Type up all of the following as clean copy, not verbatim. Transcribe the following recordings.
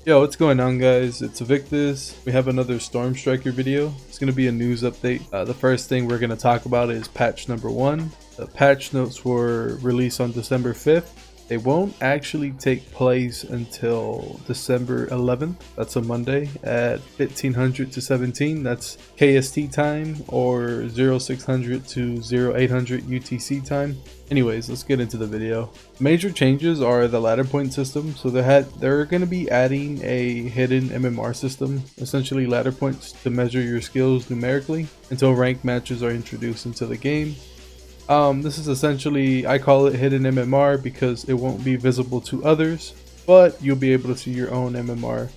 Yo, what's going on, guys? It's Victus. We have another Storm Striker video. It's going to be a news update. The first thing we're going to talk about is patch number 1. The patch notes were released on December 5th. They won't actually take place until December 11th. That's a Monday at 1500 to 17. That's KST time, or 0600 to 0800 UTC time. Anyways, let's get into the video. Major changes are the ladder point system. So they're going to be adding a hidden MMR system, essentially ladder points to measure your skills numerically until ranked matches are introduced into the game. This is essentially, I call it hidden MMR because it won't be visible to others, but you'll be able to see your own MMR.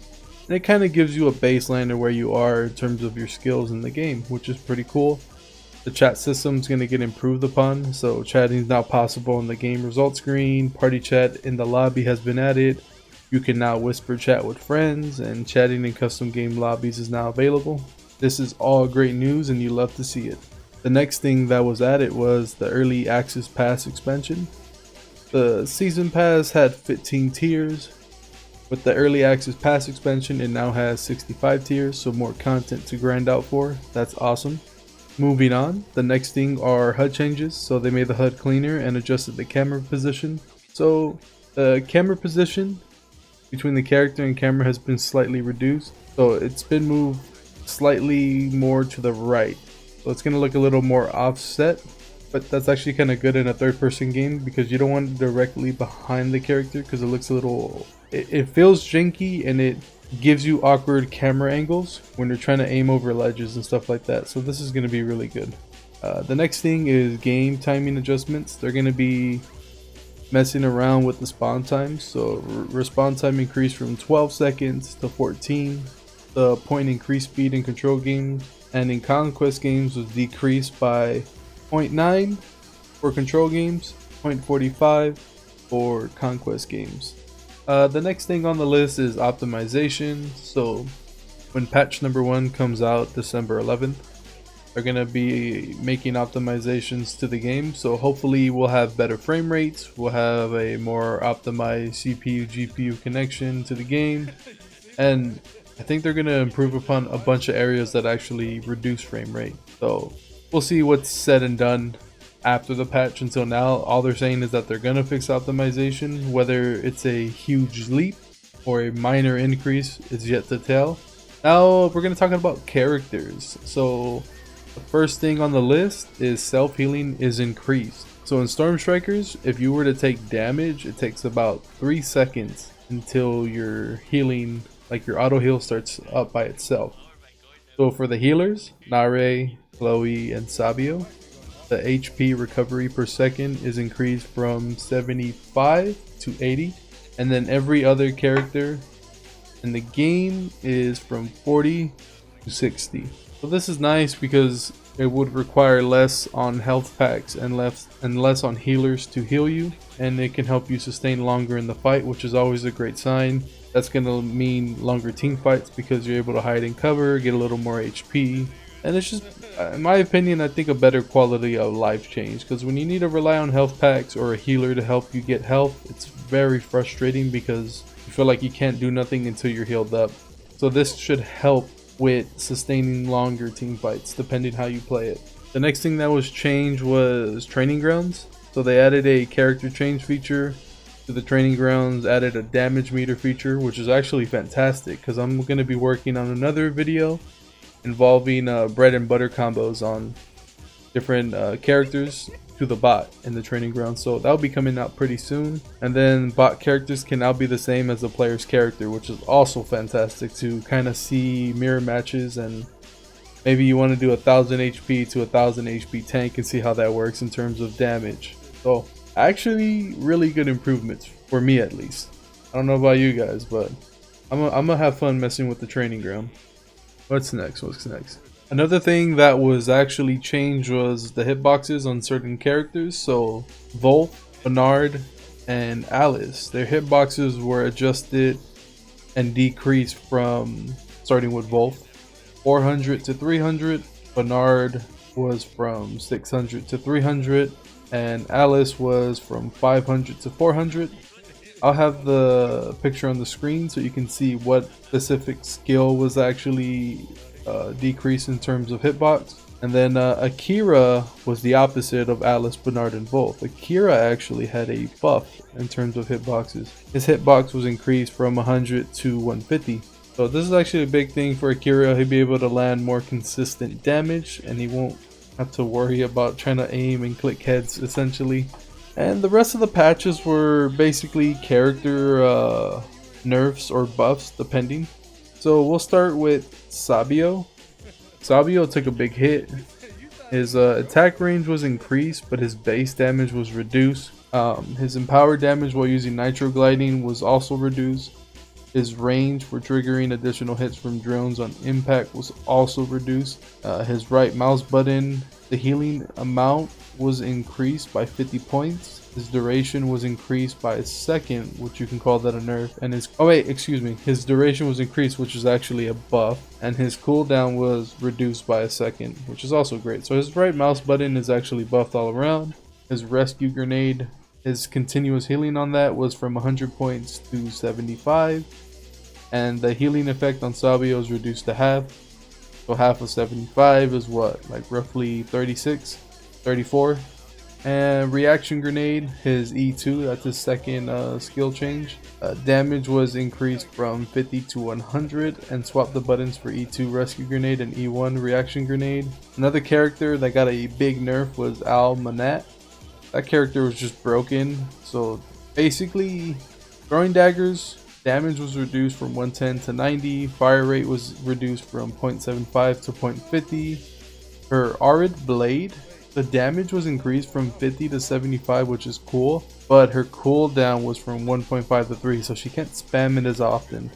And it kind of gives you a baseline of where you are in terms of your skills in the game, which is pretty cool. The chat system is going to get improved upon, so chatting is now possible in the game results screen. Party chat in the lobby has been added. You can now whisper chat with friends, and chatting in custom game lobbies is now available. This is all great news and you love to see it. The next thing that was added was the Early Access Pass expansion. The Season Pass had 15 tiers. With the Early Access Pass expansion, it now has 65 tiers, so more content to grind out for. That's awesome. Moving on, the next thing are HUD changes. So they made the HUD cleaner and adjusted the camera position. So the camera position between the character and camera has been slightly reduced. So it's been moved slightly more to the right. So it's going to look a little more offset, but that's actually kind of good in a third-person game because you don't want it directly behind the character because it looks a little, it feels janky and it gives you awkward camera angles when you're trying to aim over ledges and stuff like that. So this is going to be really good. The next thing is game timing adjustments. They're going to be messing around with the spawn time. So respawn time increased from 12 seconds to 14. The point increase speed in control games and in conquest games was decreased by 0.9 for control games, 0.45 for conquest games. The next thing on the list is optimization. So when patch number 1 comes out December 11th, they're going to be making optimizations to the game. So hopefully we'll have better frame rates, we'll have a more optimized CPU GPU connection to the game, and I think they're going to improve upon a bunch of areas that actually reduce frame rate. So we'll see what's said and done after the patch. Until now, all they're saying is that they're going to fix optimization. Whether it's a huge leap or a minor increase is yet to tell. Now we're going to talk about characters. So the first thing on the list is self-healing is increased. So in Storm Strikers, if you were to take damage, it takes about 3 seconds until your healing, like your auto heal, starts up by itself. So for the healers, Nare, Chloe, and Sabio, the HP recovery per second is increased from 75 to 80, and then every other character in the game is from 40 to 60. So this is nice because it would require less on health packs and less on healers to heal you, and it can help you sustain longer in the fight, which is always a great sign. That's going to mean longer team fights because you're able to hide and cover, get a little more HP, and it's just, in my opinion, I think a better quality of life change, because when you need to rely on health packs or a healer to help you get health, it's very frustrating because you feel like you can't do nothing until you're healed up. So this should help with sustaining longer team fights depending how you play it. The next thing that was changed was training grounds. So they added a character change feature to the training grounds, added a damage meter feature, which is actually fantastic because I'm going to be working on another video involving bread and butter combos on different characters to the bot in the training ground. So that'll be coming out pretty soon. And then bot characters can now be the same as the player's character, which is also fantastic to kind of see mirror matches, and maybe you want to do 1000 HP to 1000 HP tank and see how that works in terms of damage. So actually really good improvements for me, at least. I don't know about you guys, but I'm gonna have fun messing with the training ground. What's next? Another thing that was actually changed was the hitboxes on certain characters. So Volt, Bernard, and Alice, their hitboxes were adjusted and decreased from, starting with Volt, 400 to 300. Bernard was from 600 to 300, and Alice was from 500 to 400. I'll have the picture on the screen so you can see what specific skill was actually decreased in terms of hitbox. And then Akira was the opposite of Alice, Bernard, and Wolf. Akira actually had a buff in terms of hitboxes. His hitbox was increased from 100 to 150. So this is actually a big thing for Akira. He'll be able to land more consistent damage, and he won't have to worry about trying to aim and click heads essentially. And the rest of the patches were basically character nerfs or buffs depending. So we'll start with Sabio. Sabio took a big hit. His attack range was increased, but his base damage was reduced. His empowered damage while using nitro gliding was also reduced. His range for triggering additional hits from drones on impact was also reduced. His right mouse button, the healing amount was increased by 50 points. His duration was increased by a second, which you can call that a nerf. And his duration was increased, which is actually a buff. And his cooldown was reduced by a second, which is also great. So his right mouse button is actually buffed all around. His rescue grenade, his continuous healing on that was from 100 points to 75. And the healing effect on Sabio is reduced to half. So half of 75 is what, like roughly 36, 34. And reaction grenade, his E2, that's his second skill change. Damage was increased from 50 to 100, and swap the buttons for E2 rescue grenade and E1 reaction grenade. Another character that got a big nerf was Al Manat. That character was just broken. So basically, throwing daggers, damage was reduced from 110 to 90. Fire rate was reduced from 0.75 to 0.50. Her Arid blade, the damage was increased from 50 to 75, which is cool, but her cooldown was from 1.5 to 3, so she can't spam it as often.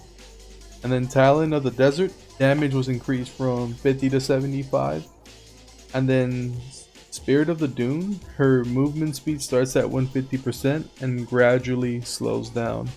And then Talon of the Desert, damage was increased from 50 to 75. And then Spirit of the Dune, her movement speed starts at 150% and gradually slows down,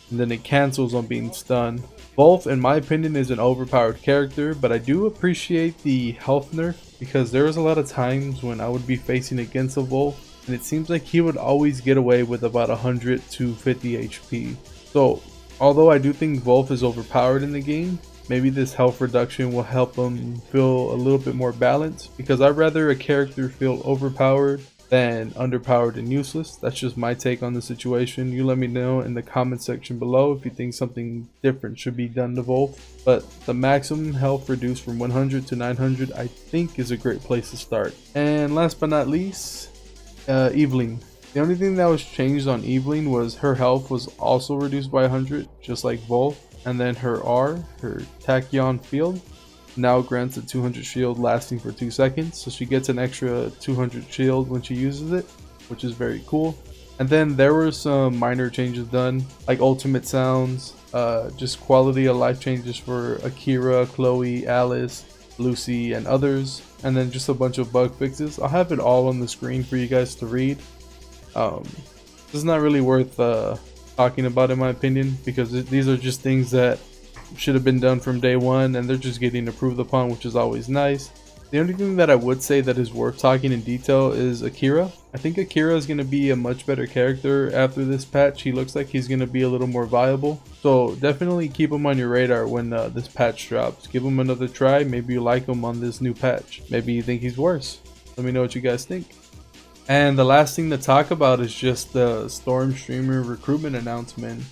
and then it cancels on being stunned. Wolf, in my opinion, is an overpowered character, but I do appreciate the health nerf because there was a lot of times when I would be facing against a Wolf and it seems like he would always get away with about 100 to 50 HP. So although I do think Wolf is overpowered in the game, maybe this health reduction will help him feel a little bit more balanced, because I'd rather a character feel overpowered than underpowered and useless. That's just my take on the situation. You let me know in the comment section below if you think something different should be done to Wolf. But the maximum health reduced from 100 to 900 I think is a great place to start. And last but not least, Evelyn. The only thing that was changed on Evelyn was her health was also reduced by 100, just like Wolf. And then her R, her Tachyon Field, now grants a 200 shield lasting for 2 seconds, so she gets an extra 200 shield when she uses it, which is very cool. And then there were some minor changes done, like ultimate sounds, just quality of life changes for Akira, Chloe, Alice, Lucy, and others, and then just a bunch of bug fixes. I'll have it all on the screen for you guys to read. This is not really worth talking about in my opinion, because these are just things that should have been done from day one and they're just getting approved upon, which is always nice. The only thing that I would say that is worth talking in detail is Akira. I think Akira is going to be a much better character after this patch. He looks like he's going to be a little more viable, so definitely keep him on your radar when this patch drops. Give him another try. Maybe you like him on this new patch, maybe you think he's worse. Let me know what you guys think. And the last thing to talk about is just the Storm Streamer Recruitment Announcement.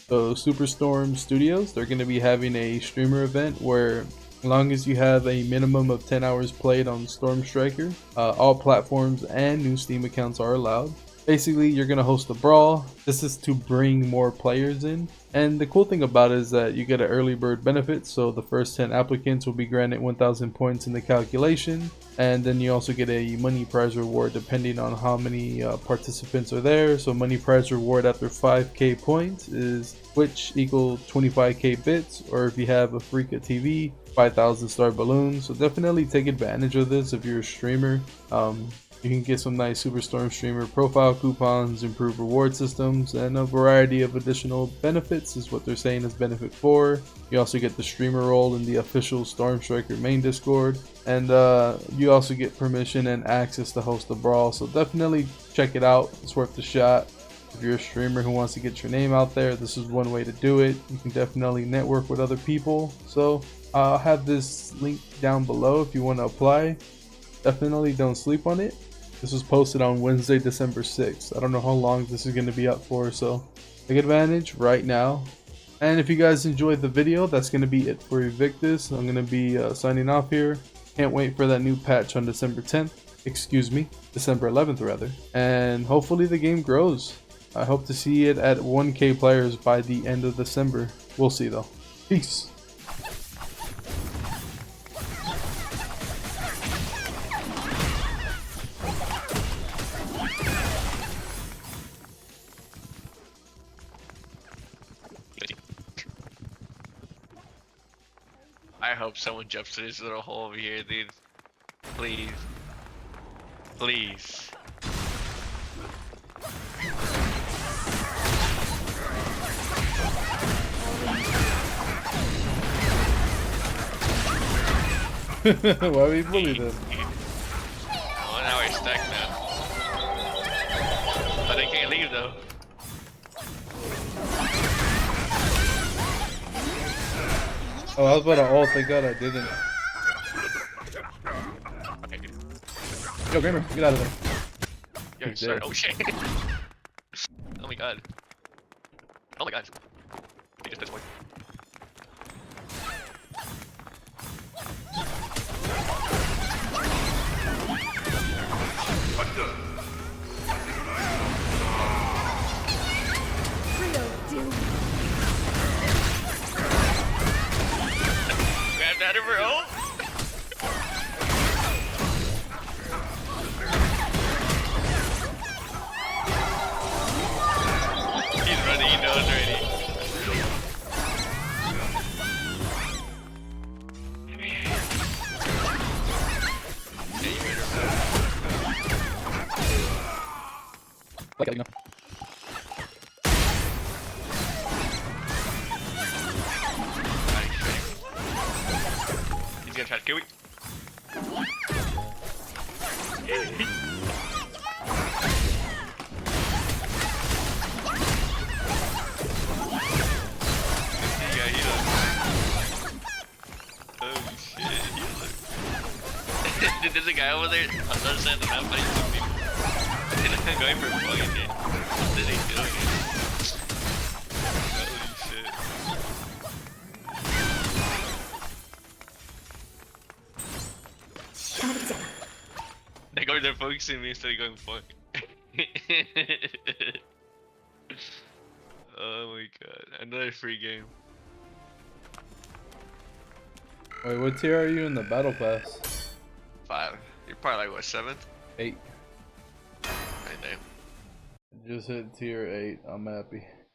So Superstorm Studios, they're going to be having a streamer event where, as long as you have a minimum of 10 hours played on Storm Striker, all platforms and new Steam accounts are allowed. Basically, you're going to host a brawl. This is to bring more players in. And the cool thing about it is that you get an early bird benefit, so the first 10 applicants will be granted 1,000 points in the calculation. And then you also get a money prize reward depending on how many participants are there. So money prize reward after 5k points is Twitch equal 25k bits, or if you have a Freaka TV, 5,000 star balloons. So definitely take advantage of this if you're a streamer. You can get some nice Superstorm streamer profile coupons, improved reward systems, and a variety of additional benefits is what they're saying is benefit 4. You also get the streamer role in the official Storm Striker main Discord, and you also get permission and access to host a brawl. So definitely check it out, it's worth the shot. If you're a streamer who wants to get your name out there, this is one way to do it. You can definitely network with other people. So I'll have this link down below if you want to apply. Definitely don't sleep on it. This was posted on Wednesday, December 6th. I don't know how long this is going to be up for, so take advantage right now. And if you guys enjoyed the video, that's going to be it for Evictus. I'm going to be signing off here. Can't wait for that new patch on December 10th. Excuse me, December 11th rather. And hopefully the game grows. I hope to see it at 1K players by the end of December. We'll see though. Peace. I hope someone jumps to this little hole over here, dude. Please. Please. Why we bully them? Well, now we're stuck now. But they can't leave though. Oh, I was about to ult. Thank God I didn't. Okay, good. Yo, Gamer, get out of there. Yo, sorry. Oh shit. Oh my god. Oh my god. He just this way. Grab that over. Oh! He's running, he knows already. Like, you know. He's gonna try to kill me. Yeah, he looks. Oh shit, he looks. Dude, there's a guy over there on the other side of the map, but he's looking. I'm going for fucking dude. What is he doing? Holy shit. They're focusing me instead of going fuck. Oh my god, another free game. Wait, what tier are you in the battle pass? 5. You're probably like what, 7th? 8. Right there. Just hit tier 8. I'm happy.